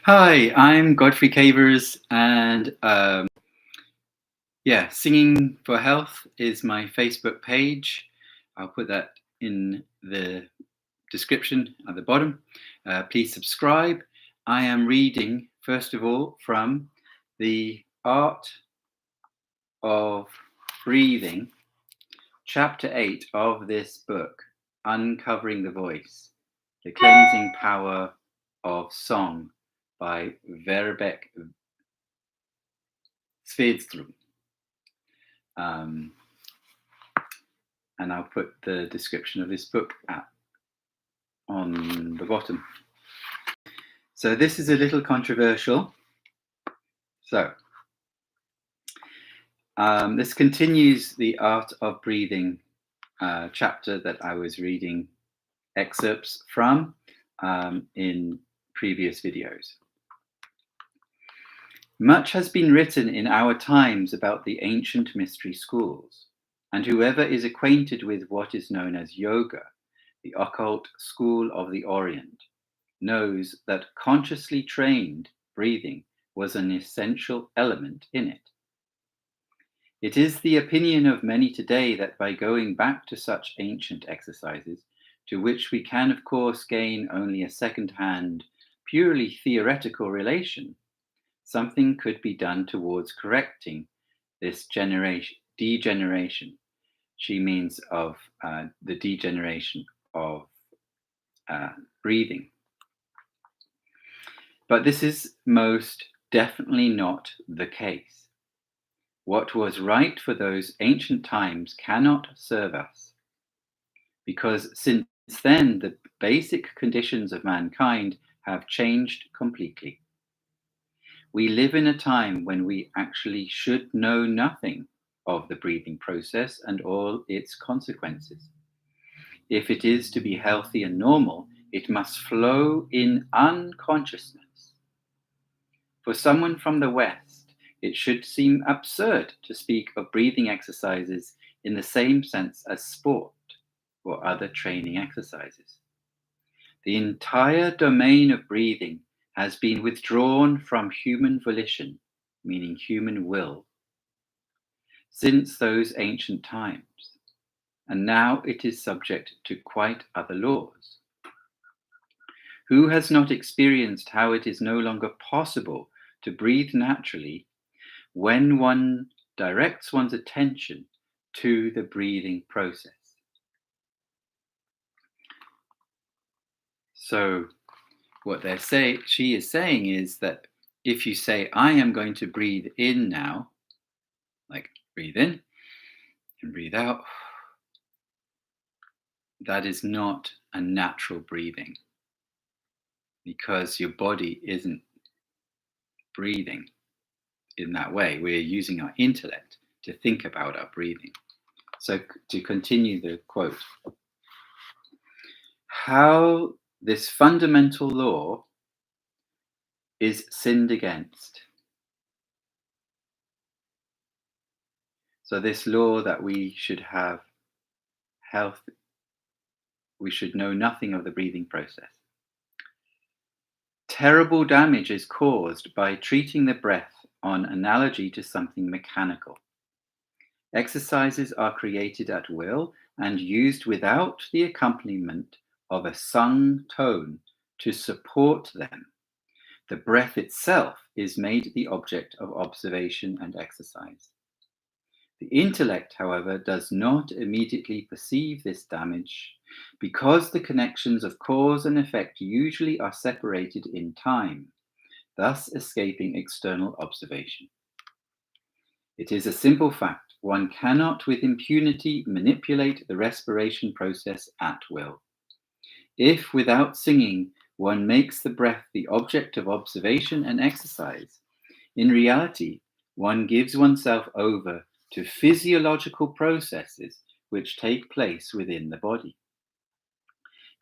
Hi, I'm Godfrey Cavers, and Singing for Health is my Facebook page. I'll put that in the description at the bottom. Please subscribe. I am reading, first of all, from The Art of Breathing, Chapter 8 of this book, Uncovering the Voice, The Cleansing Power of Song by Werbeck-Svärdström. And I'll put the description of this book on the bottom. So this is a little controversial. This continues the Art of Breathing chapter that I was reading excerpts from in previous videos. Much has been written in our times about the ancient mystery schools, and whoever is acquainted with what is known as yoga, the occult school of the Orient, knows that consciously trained breathing was an essential element in it. It is the opinion of many today that by going back to such ancient exercises, to which we can of course gain only a second-hand, purely theoretical relation, something could be done towards correcting this degeneration. She means of the degeneration of breathing. But this is most definitely not the case. What was right for those ancient times cannot serve us, because since then the basic conditions of mankind have changed completely. We live in a time when we actually should know nothing of the breathing process and all its consequences. If it is to be healthy and normal, it must flow in unconsciousness. For someone from the West, it should seem absurd to speak of breathing exercises in the same sense as sport or other training exercises. The entire domain of breathing has been withdrawn from human volition, meaning human will, since those ancient times, and now it is subject to quite other laws. Who has not experienced how it is no longer possible to breathe naturally when one directs one's attention to the breathing process? So what she is saying is that if you say, I am going to breathe in now, like breathe in and breathe out, that is not a natural breathing, because your body isn't breathing in that way. We're using our intellect to think about our breathing. So to continue the quote, how this fundamental law is sinned against. So this law that we should have health, we should know nothing of the breathing process. Terrible damage is caused by treating the breath on analogy to something mechanical. Exercises are created at will and used without the accompaniment of a sung tone to support them. The breath itself is made the object of observation and exercise. The intellect, however, does not immediately perceive this damage because the connections of cause and effect usually are separated in time, thus escaping external observation. It is a simple fact. One cannot with impunity manipulate the respiration process at will. If without singing one makes the breath the object of observation and exercise, in reality one gives oneself over to physiological processes which take place within the body.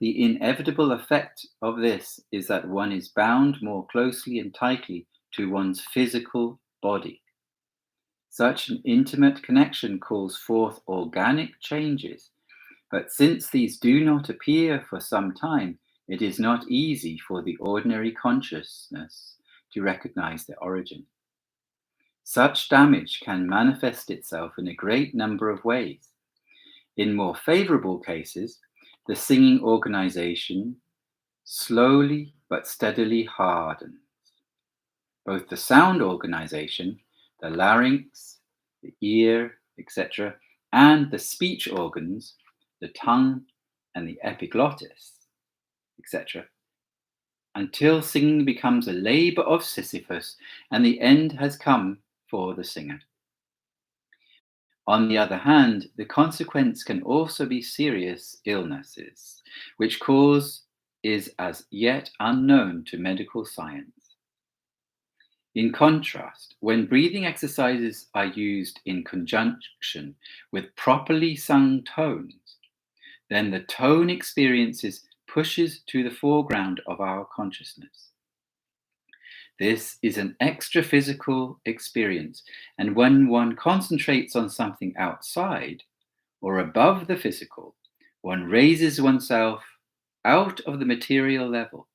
The inevitable effect of this is that one is bound more closely and tightly to one's physical body. Such an intimate connection calls forth organic changes, but since these do not appear for some time, it is not easy for the ordinary consciousness to recognize their origin. Such damage can manifest itself in a great number of ways. In more favorable cases, the singing organization slowly but steadily hardens. Both the sound organization, the larynx, the ear, etc., and the speech organs, the tongue and the epiglottis, etc., until singing becomes a labor of Sisyphus and the end has come for the singer. On the other hand, the consequence can also be serious illnesses, which cause is as yet unknown to medical science. In contrast, when breathing exercises are used in conjunction with properly sung tones, then the tone experiences pushes to the foreground of our consciousness. This is an extra physical experience, and when one concentrates on something outside or above the physical, one raises oneself out of the material level.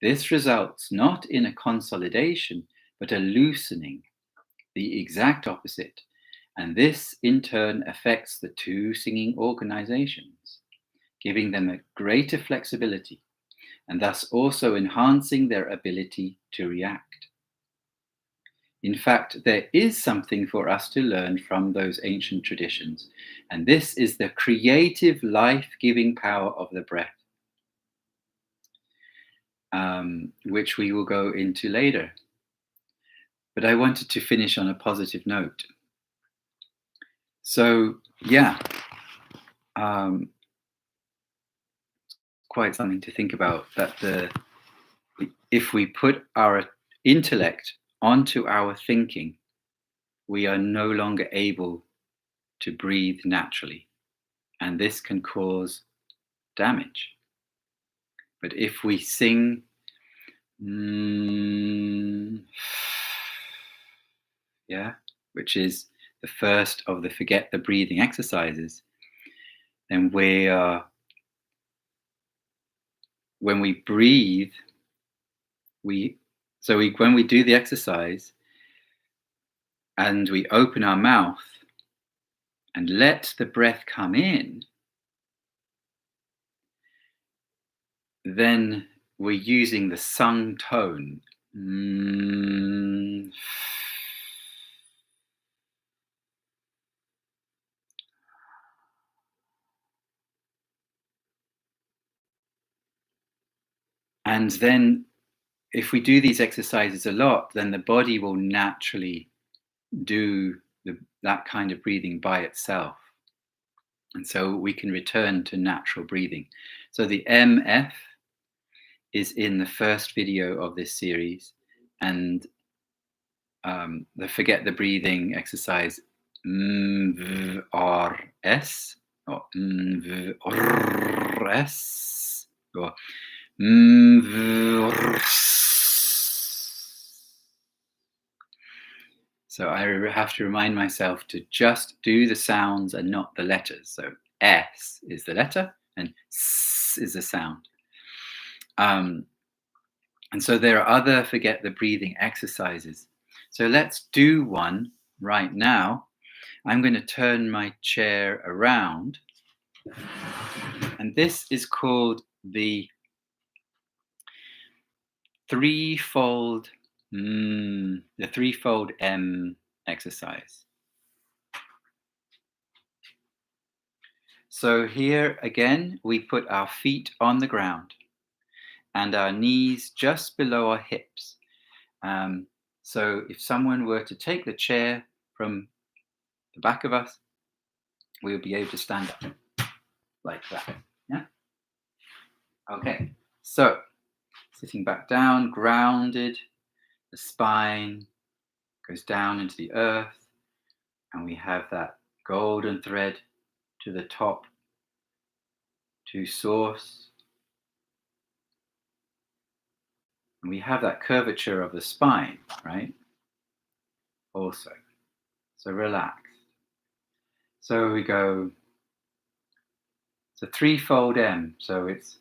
This results not in a consolidation, but a loosening, the exact opposite, and this in turn affects the two singing organizations, giving them a greater flexibility, and thus also enhancing their ability to react. In fact, there is something for us to learn from those ancient traditions, and this is the creative, life-giving power of the breath, which we will go into later. But I wanted to finish on a positive note. So, quite something to think about, that if we put our intellect onto our thinking, we are no longer able to breathe naturally, and this can cause damage. But if we sing which is the first of the forget the breathing exercises, then when we breathe, when we do the exercise and we open our mouth and let the breath come in, then we're using the sung tone. And then if we do these exercises a lot, then the body will naturally do that kind of breathing by itself. And so we can return to natural breathing. So the MF is in the first video of this series, and the forget the breathing exercise RS or RS or so I have to remind myself to just do the sounds and not the letters. So S is the letter and S is the sound. And so there are other forget the breathing exercises. So let's do one right now. I'm going to turn my chair around. And this is called the Threefold M exercise. So here again, we put our feet on the ground and our knees just below our hips. So if someone were to take the chair from the back of us, we would be able to stand up like that. Yeah. Okay. So sitting back down, grounded, the spine goes down into the earth, and we have that golden thread to the top, to source. And we have that curvature of the spine, right? Also. So relax. So we go, it's a threefold M. So it's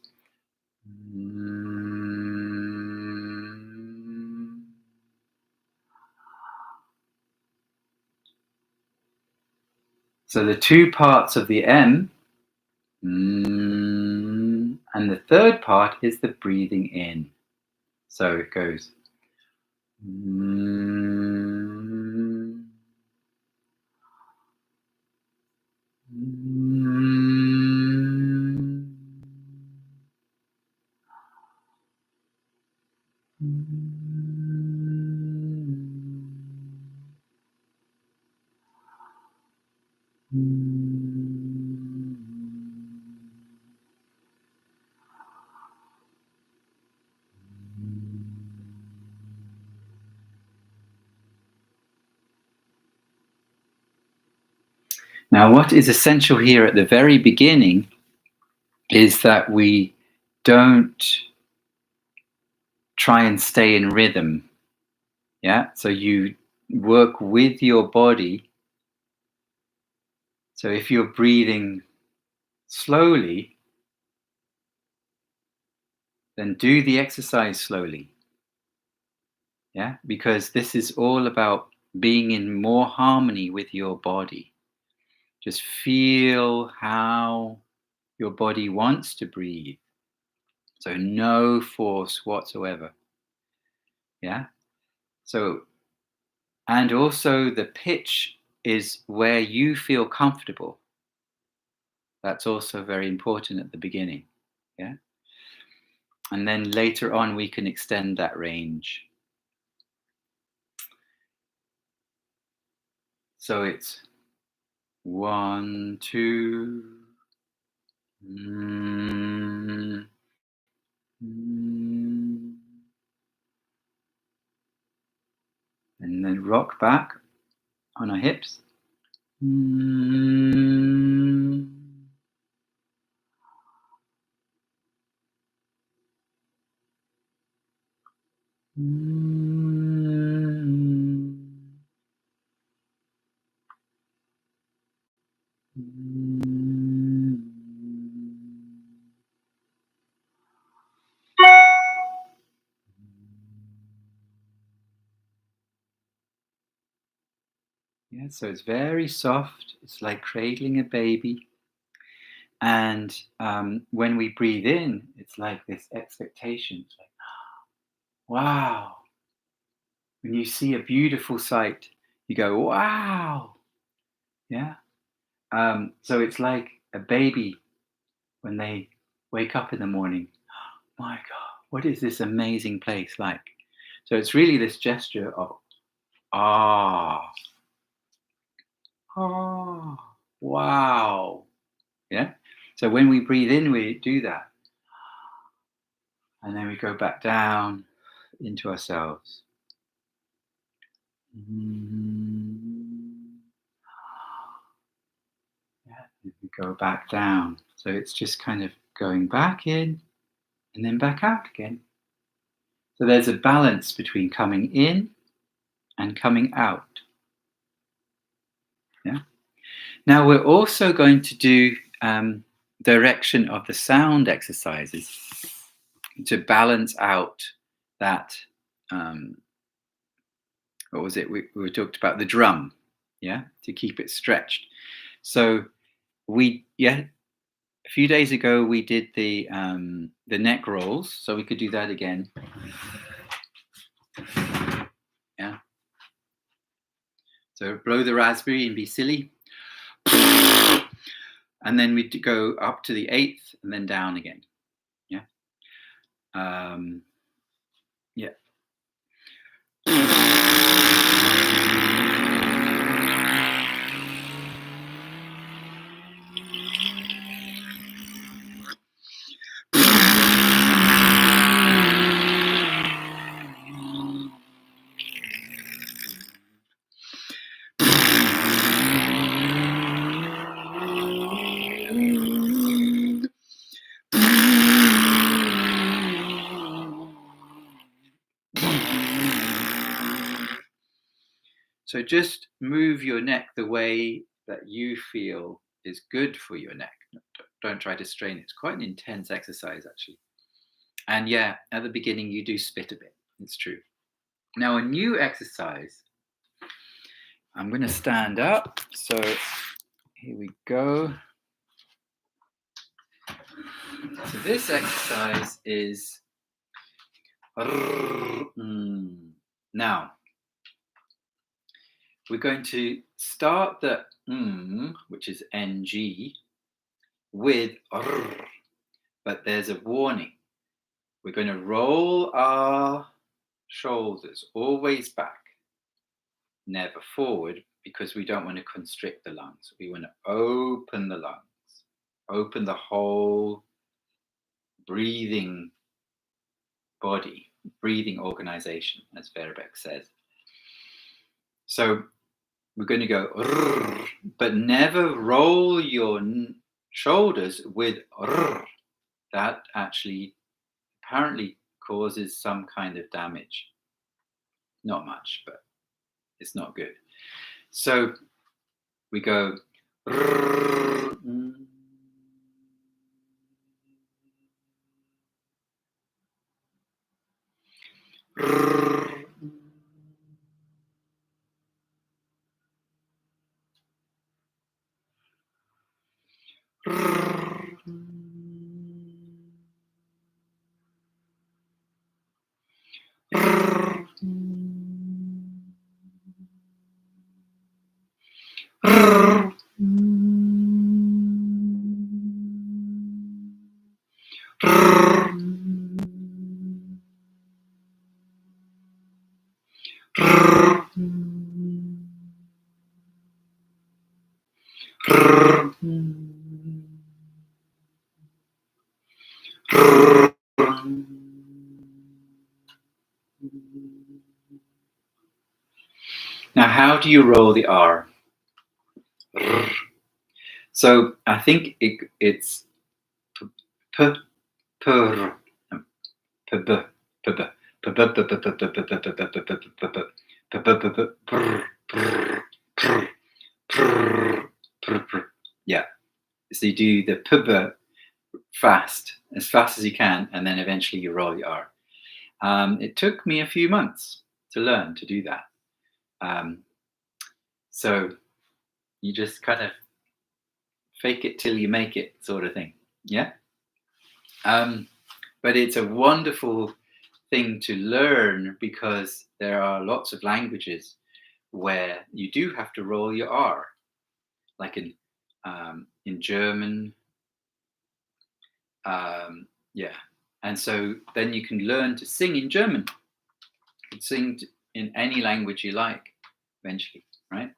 So the two parts of the M, and the third part is the breathing in. So it goes. Now, what is essential here at the very beginning is that we don't try and stay in rhythm. Yeah, so you work with your body. So if you're breathing slowly, then do the exercise slowly. Yeah, because this is all about being in more harmony with your body. Just feel how your body wants to breathe. So no force whatsoever. Yeah. So, and also the pitch is where you feel comfortable. That's also very important at the beginning. Yeah. And then later on, we can extend that range. So it's 1, 2. And then rock back on our hips. Yeah, so it's very soft. It's like cradling a baby. And when we breathe in, it's like this expectation. It's like, wow. When you see a beautiful sight, you go, wow. Yeah. So it's like a baby when they wake up in the morning. My God, what is this amazing place like? So it's really this gesture of, ah, wow. Yeah. So when we breathe in, we do that. And then we go back down into ourselves. Yeah, we go back down. So it's just kind of going back in and then back out again. So there's a balance between coming in and coming out. Yeah. Now we're also going to do direction of the sound exercises to balance out that. What was it? We talked about the drum, yeah, to keep it stretched. So a few days ago we did the neck rolls, so we could do that again. Yeah. So blow the raspberry and be silly. And then we go up to the 8th and then down again. Yeah. Yeah. So just move your neck the way that you feel is good for your neck. Don't try to strain it. It's quite an intense exercise, actually. And yeah, at the beginning you do spit a bit. It's true. Now a new exercise. I'm going to stand up. So here we go. So this exercise is Rrng. Now we're going to start the which is ng, with Rrng, but there's a warning. We're going to roll our shoulders always back, never forward, because we don't want to constrict the lungs. We want to open the lungs, open the whole breathing body, breathing organization, as Werbeck says. So we're going to go Rrr, but never roll your shoulders with Rrr. That actually apparently causes some kind of damage. Not much, but it's not good. So we go Rrr, Rrr, Now, how do you roll the R? So I think it's p, p, p, yeah. So you do the p fast, as fast as you can, and then eventually you roll your R. It took me a few months to learn to do that. So you just kind of fake it till you make it, sort of thing. Yeah. But it's a wonderful thing to learn because there are lots of languages where you do have to roll your R, like in German. Yeah, and so then you can learn to sing in German. You can sing in any language you like eventually, right?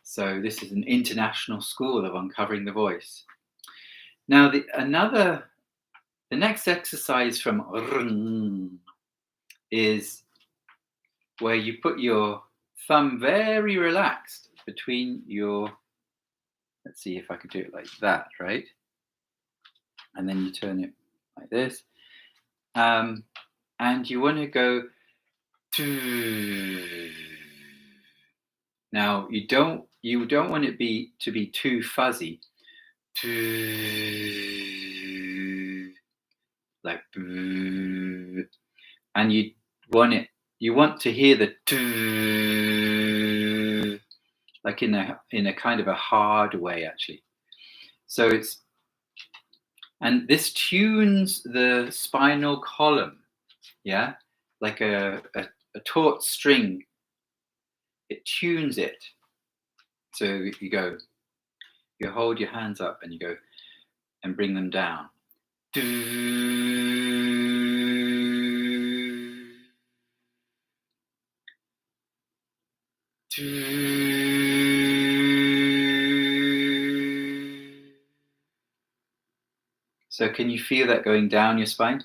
So this is an international school of uncovering the voice. Now the next exercise from Rrng is where you put your thumb very relaxed between your, let's see if I could do it like that, right? And then you turn it like this. And you want to go to. Now you don't want it to be too fuzzy. Like, and you want to hear the like in a kind of a hard way, actually. So and this tunes the spinal column, yeah, like a taut string. It tunes it. So you hold your hands up and you go and bring them down. So can you feel that going down your spine?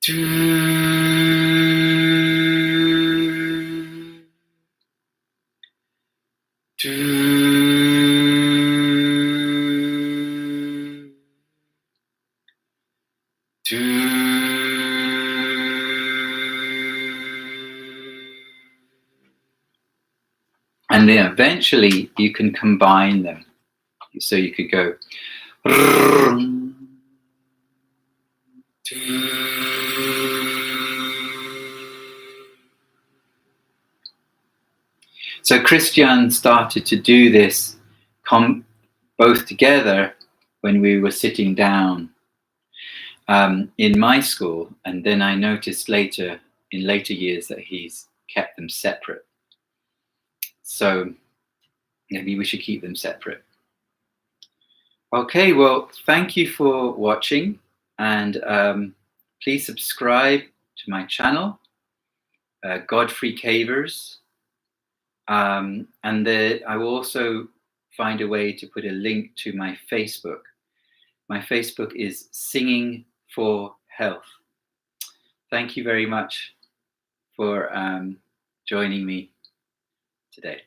And then eventually you can combine them. So you could go Rrng, so Christian started to do this both together when we were sitting down in my school, and then I noticed in later years that he's kept them separate. So maybe we should keep them separate. Okay, well, thank you for watching, and please subscribe to my channel, Godfrey Cavers, and I will also find a way to put a link to my Facebook. My Facebook is Singing for Health. Thank you very much for joining me today.